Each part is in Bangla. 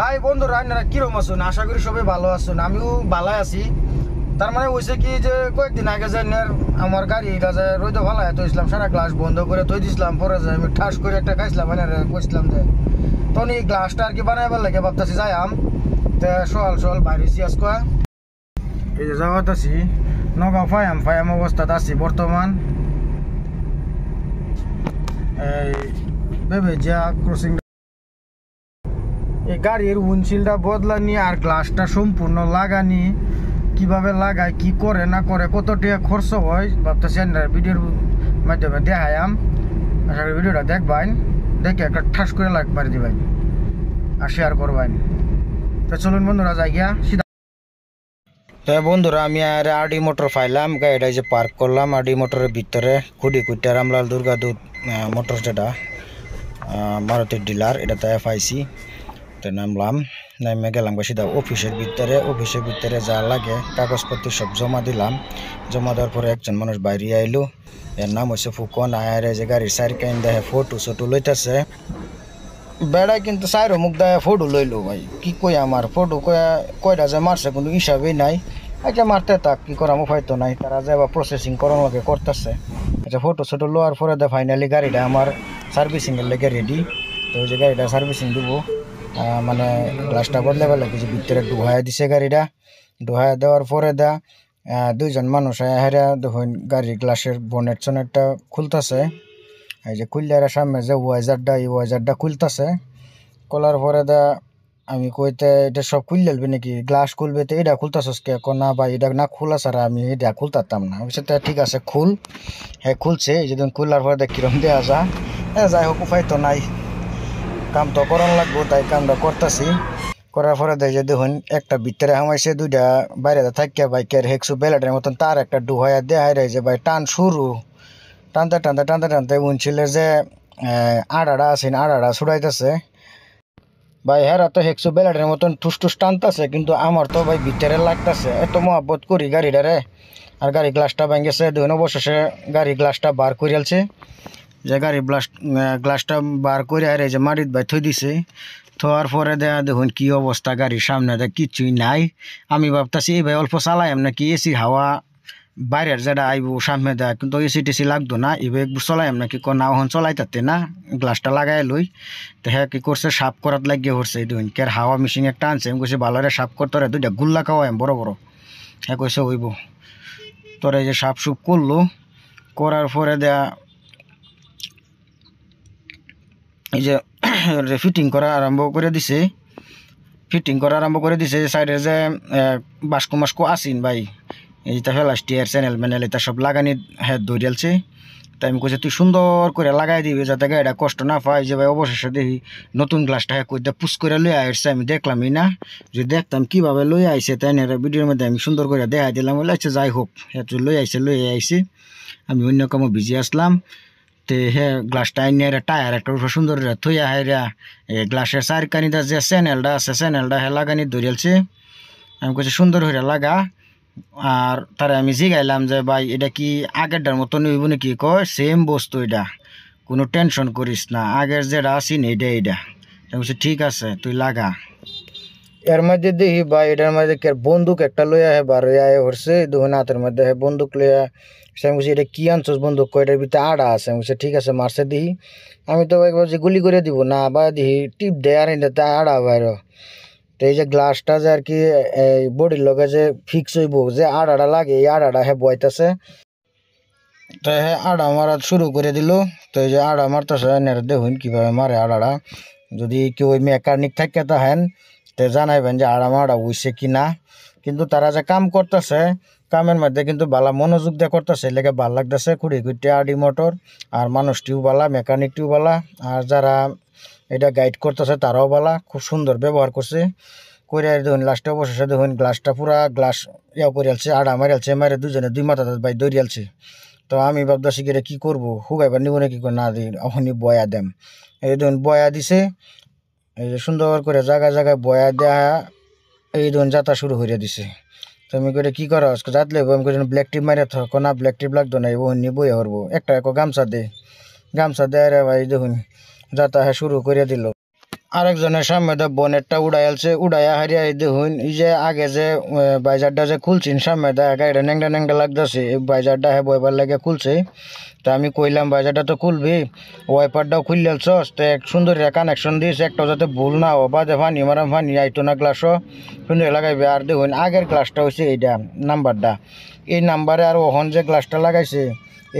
হাই বন্ধুরা, আপনারা কিরকম আছেন? আশা করি সবাই ভালো আছেন। আমিও ভালো আছি। তার মানে হয়েছে কি যে কয়েকদিন আগে যে আমার গাড়িটা যে রোদে ভালো থইছিলাম, সারা গ্লাস বন্ধ করে থই দিয়েছিলাম। পরে যে আমি ঠাস করে একটা খাইছিলাম, কইছিলাম যে তখন এই গ্লাসটা আর কি বানাইবার লাগে ভাবতেছি যাই তে সকাল বাইরে আজকে এই যে যাওয়াতেছি নগাঁও ফায়াম অবস্থাতে আছি বর্তমান। এই বেবেজিয়া ক্রসিং এই গাড়ির উইন্ডশিল্ডটা বদলানি আর গ্লাসটা সম্পূর্ণ লাগানি, কিভাবে লাগায়, কি করে না করে, কত টাকা খরচ হয় ভাবতেছি ভিডিওর মাধ্যমে দেখায়াম। আশা করি ভিডিওটা দেখবেন, দেখে একটা ঠাস করে লাইক মারি দিবেন আর শেয়ার করবেন। তো চলুন বন্ধুরা যাই গিয়া সিধা। তো বন্ধুরা আমি আর আরডি মোটর পাইলাম, গাড়িটা যে পার্ক করলাম আরডি মোটরের ভিতরে। কুড়ি রামলাল দুর্গা দুধ মোটর, যেটা মারুতির ডিলার, এটাতে পাইছি। তো নামলাম, নামে গেলাম সিধা অফিসের ভিতরে যা লাগে কাগজপত্র সব জমা দিলাম। জমা দেওয়ার পরে একজন মানুষ বাইরে আইলো, এর নাম হচ্ছে ফুকন। আয়ার যে গাড়ির সাইড কাইন দেখে ফটো লইতেছে। বেড়ায় কিন্তু সাইরও মুখ দেয় ফটো লইলো। ভাই কি কই, আমার ফটো কয়টা যে মারছে কোনো হিসাবেই নাই। আচ্ছা মারতে থাক, কি করাম হয়তো নাই। তারা যে আবার প্রসেসিং করার লাগে করতেছে। আচ্ছা ফটো লোয়ার পরে ফাইনালি গাড়িটা আমার সার্ভিসিংয়ের লেগে রেডি। তো ওই যে গাড়িটা সার্ভিসিং দিব, মানে গ্লাসটা বদলে ফেলে কিছু ভিতরে ডুহাইয়া দিছে। গাড়িটা ডুহাইয়া দেওয়ার পরে দুইজন মানুষ হেরা দেখুন গাড়ির গ্লাসের বনেটটা খুলতেছে। এই যে খুললার সামনে যে ওয়াইজারটা খুলতেছে। খোলার পরে আমি কইতে এটা সব খুললেলবে নাকি, গ্লাস খুলবে, তো এটা খুলতেছস কে? না ভাই এটা না খোলা ছাড়া আমি এটা খুলতাম না। সেটা ঠিক আছে খুল। হ্যাঁ খুলছে। এই যেদিন খুললার পরে কিরম দেওয়া যা, যাই হোক উপায় তো নাই, কাম তো করান লাগবো, তাই কামটা করতেছি। করার পরে যে দেখুন একটা ভিতরে হামাইছে, দুইটা বাইরে থাকিয়া বাইকের হেক্সু বেলেটের মতন তার একটা ডুহাইয়া দেখাই রয়েছে। ভাই টান শুরু, টানতে উইন্ডশিল্ডের যে আড়াটা আছে আড়াটা ছুটাইতেছে। ভাই হেরা তো হেক্সু বেলেটের মতন ঠুস টানতেছে, কিন্তু আমার তো ভাই ভিতরে লাগতেছে। এত মহব্বত করি গাড়িটারে, আর গাড়ি গ্লাসটা ভেঙেছে। দেখুন অবশেষে গাড়ি গ্লাসটা বার করিয়ালছে। যে গাড়ি গ্লাসটা বার করে আর এই যে মাটিত ভাই থই দিছে। থোয়ার পরে দেখুন কি অবস্থা, গাড়ির সামনে কিছুই নাই। আমি ভাবতেছি এই ভাই অল্প চালাইম নাকি, এসি হাওয়া বাইরের যেটা আইব সামনে কিন্তু এসি টেসি লাগতো না। এবার একটু চলাইম নাকি, না ওখান চলাইতে না, গ্লাসটা লাগাই লই। তো হ্যাঁ কি করছে, সাফ করাত লাগিয়ে করছে। দেখুন কের হাওয়া মেশিন একটা আনছে। আমি কইছি ভালোরে সাফ করতে দুইটা গুল্লা খাওয়াইম বড় হ্যাঁ কইছে হইব। তোর এই যে সাফ সুপ করলো, করার পরে এই যে ফিটিং করা আরম্ভ করে দিছে। সাইডের যে বাস্কো আসিন ভাই, এইটা ফেলাস্টিয়ার চ্যানেল ম্যানেল এটা সব লাগানি হ্যাঁ ধরিয়ালছে। তাই আমি কইছি তুই সুন্দর করে লাগাই দিবি যাতে গাড়িটা কষ্ট না পায়। যে ভাই অবশেষে দেখি নতুন গ্লাসটা হ্যাঁ কইতে পুশ করে লই আসছে। আমি দেখলামই না, যদি দেখতাম কীভাবে লই আইছে তাই না ভিডিওর মধ্যে আমি সুন্দর করে দেখা দিলাম। বলে আচ্ছা যাই হোক, হ্যাঁ তুই লই আইছে। আমি অন্য কামে বিজি আসলাম। তে হ্যাঁ গ্লাসটা আইনে টায়ার একটা সুন্দর থইয়া হাইরা গ্লাসের চারকানিটা যে চ্যানেলটা আছে চ্যানেলটা হ্যাঁ লাগানি ধরিয়ালছে। আমি কইছি সুন্দর হইরা লাগা। আর তারা আমি জিগাইলাম যে ভাই এটা কি আগেরটার মতন হইব নাকি? কয় সেম বস্তু, এটা কোনো টেনশন করিস না, আগের যেটা আসিন এইটা। আমি বলছি ঠিক আছে তুই লাগা। এর মধ্যে দেখি ভাই এটার মধ্যে বন্দুক একটা লইয়া হে বার হচ্ছে। দেখুন হাতের মধ্যে বন্দুক লইয়া। আমি বলছি এটা কি আনছোস বন্দুক? কয়টার ভিতরে আড়া আছে। আমি বলছি ঠিক আছে মারছে দিহি। আমি তো একবার যে গুলি করে দিব না, বা দিহি টিপ দেয় আর এটাতে আড়া বাইর। তো এই যে গ্লাসটা যে আর কি এই বডির লগে যে ফিক্স হইব, যে আড়াটা লাগে এই আড়াটা হ্যাঁ বইতেছে। তো হ্যাঁ আড়া মারা শুরু করে দিল। তো এই যে আড়া মারতেছে, দেখুন কীভাবে মারে আড়াটা। যদি কেউ ওই মেকানিক থাকে তাহেন তো জানাইবেন যে আড়া মারা উইছে কি না। কিন্তু তারা যে কাম করতেছে, কামের মধ্যে কিন্তু বালা মনোযোগ দিয়ে করতেছে, লেগে ভাল লাগতেছে। কুড়ি আরডি মোটর আর মানুষটিও বালা, মেকানিকটিও বালা, আর যারা এটা গাইড করতেছে তারাও বালা, খুব সুন্দর ব্যবহার করছে। করে দেখুন লাস্টে অবশেষে দেখুন গ্লাসটা পুরা গ্লাস করে আলছে, আড়া মারিয়ালছে, মারে দুজনে দুই মাথা বাই দৌড়িয়ালছে। তো আমি ভাবতেছি কি কী করবো, হুগাইবার নিব নাকি, না দিই ওখানে বয়া দেম। এই দেখুন বয়া দিছে, এই যে সুন্দর করে জায়গায় বয়া দেয়া, এই দেখুন যাত্রা শুরু করে দিছে। তো আমি করে কী করা যাত লাগবো? আমি করে ব্ল্যাক টিপ মারে থাকো, না ব্ল্যাক টিপ লাগতো না, ওখানে বইয়া করবো। একটা গামছা দেয় রে ভাই, দেখুন যাতা হ্যাঁ শুরু করে দিল। আরেকজনের সামনে দা বনেটটা উড়াইলছে, উড়াইয়া হারিয়া দেখুন এই যে আগে যে বাইজারটা যে খুলছেন সামনে দা গাড়িটা ন্যাংটা ন্যাংটা লাগতেছে, এই বাইজারটা হ্যাঁ বইবার লাগে খুলছে। তা আমি কইলাম বাইজারটা তো খুলবি, ওয়াইপারটাও খুললেছস, তো এক সুন্দর কানেকশন দিয়েছে, একটাও যাতে ভুল না ও বাদে ফানি মারাম ফানি আইতো না, গ্লাসও সুন্দর লাগাইবে। আর দেখুন আগের গ্লাসটা হয়েছে এইটা নাম্বারটা, এই নাম্বারে আর ওহন যে গ্লাসটা লাগাইছে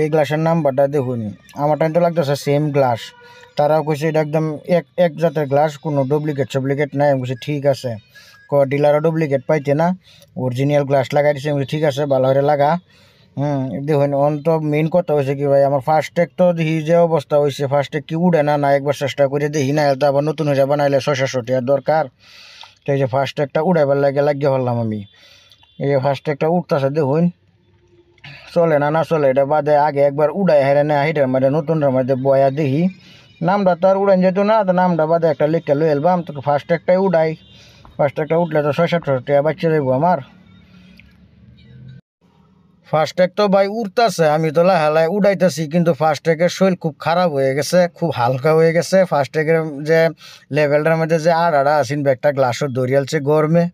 এই গ্লাসের নাম্বারটা দেখুন, আমার টাইম তো লাগতেছে সেম গ্লাস। তারাও কইছে এটা একদম এক জাতের গ্লাস, কোনো ডুপ্লিকেট নাই। আমি বলছি ঠিক আছে, ডিলারও ডুপ্লিকেট পাইতে না, অরিজিনাল গ্লাস লাগাই দিছে। আমি ঠিক আছে ভালো করে লাগা। দেখুন অন তো মেইন কথা হয়েছে কি ভাই, আমার ফার্স্ট ট্যাগ তো দেখি যে অবস্থা হয়েছে, ফার্স্ট ট্যাগ কি উড়ে না, না একবার চেষ্টা করে দেখি, না তো আবার নতুন হয়ে বানাইলে 600 টাকার দরকার। তো এই যে ফার্স্ট ট্যাগটা উড়াইবার লাগিয়ে হলাম আমি, এই যে ফার্স্ট ট্যাগটা উঠতেছে দেখুন, চলে না না চলে এটা বাদে আগে একবার উড়াই হেরে না, হিটার মধ্যে নতুনটার মধ্যে বয়া দেখি, নামটা তো আর উড়ান যেত না, তো নামটা বাদে একটা লিখে লই এলবাম। তো ফার্স্ট ট্যাগটাই উড়াই, ফার্স্ট ট্যাগটা উঠলে তো 600-700 টাকা বাচ্চা যাইব আমার। ফার্স্ট ট্যাগ তো ভাই উড়তেছে, আমি তো লাহালাই উড়াইতেছি, কিন্তু ফার্স্ট ট্যাগের শরীর খুব খারাপ হয়ে গেছে, খুব হালকা হয়ে গেছে। ফার্স্ট ট্যাগের যে লেভেলটার মধ্যে যে আড়াড়া আসিন ব্যাগটা গ্লাসও দরিয়ালছে গরমে।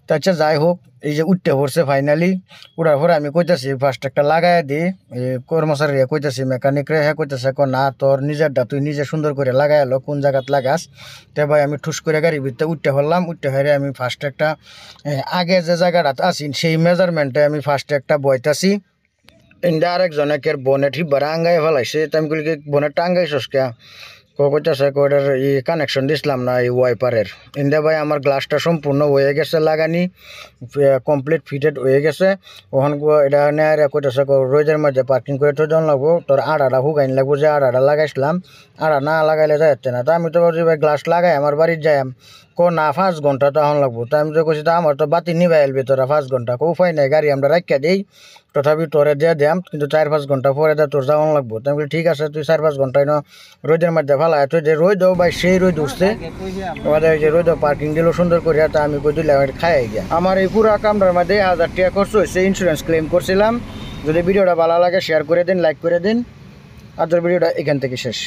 তো আচ্ছা যাই হোক, এই যে উঠতে পড়ছে ফাইনালি, উড়ার পরে আমি কইতাছি ফার্স্ট ট্যাগটা লাগাই দিই, এই কর্মচারী কইতাছি মেকানিকরে, হ্যাঁ কইতেছে না তোর নিজেরটা তুই নিজে সুন্দর করে লাগাই এলো, কোন জায়গাত লাগাস। তো ভাই আমি ঠুস করে গাড়ির ভিতরে উঠতে পারলাম, উঠতে হারে আমি ফার্স্ট ট্যাগটা আগে যে জায়গাটা আছি সেই মেজারমেন্টে আমি ফার্স্ট ট্যাগটা বইতাছি। ইন্দা আরেকজনে কের বনেট হিবার আঙ্গাই ফেলাইছে, তো আমি কইলি বনেটটা আঙ্গাইছস কে, কইতাছে কইটার ই কানেকশন দিছিলাম না এই ওয়াইপারের। ইন্দা ভাই আমার গ্লাসটা সম্পূর্ণ হয়ে গেছে লাগানি, কমপ্লিট ফিটেড হয়ে গেছে। ওখান এটা নেয় কইতাছে রোদের মধ্যে পার্কিং করে তো জন লাগবো, তোর আড়াটা হুগাইন লাগবো, যে আড়াটা লাগাইছিলাম, আড়া না লাগাইলে যাচ্ছে না। তো আমি তো ভাবছি ভাই গ্লাস লাগাই আমার বাড়ির যাই, না 5 ঘন্টা তো এখন লাগবো। তো আমি তো কইছি তো আমার তো বাতি নিবাই এলবি তোরা 5 ঘন্টা, উপায় নাই গাড়ি আমরা রাখিয়া দিই, তথাপি তোরে দিয়ে দিয়াম, কিন্তু 4-5 ঘন্টা পরে তোর যাওয়ান লাগবো। তো আমি বলি ঠিক আছে তুই 4-5 ঘন্টায় ন রোদের মধ্যে ফেলায়, তুই যে রোদও ভাই সেই রোদ উঠছে, আমাদের যে রোদ পার্কিং দিল সুন্দর করে, তা আমি কই দিলাম খাই গিয়া। আমার এই পুরো কামটার মধ্যে 1000 টাকা খরচ হয়েছে, ইন্স্যুরেন্স ক্লেম করছিলাম। যদি ভিডিওটা ভালো লাগে শেয়ার করে দিন, লাইক করে দিন। আজকের ভিডিওটা এখান থেকে শেষ।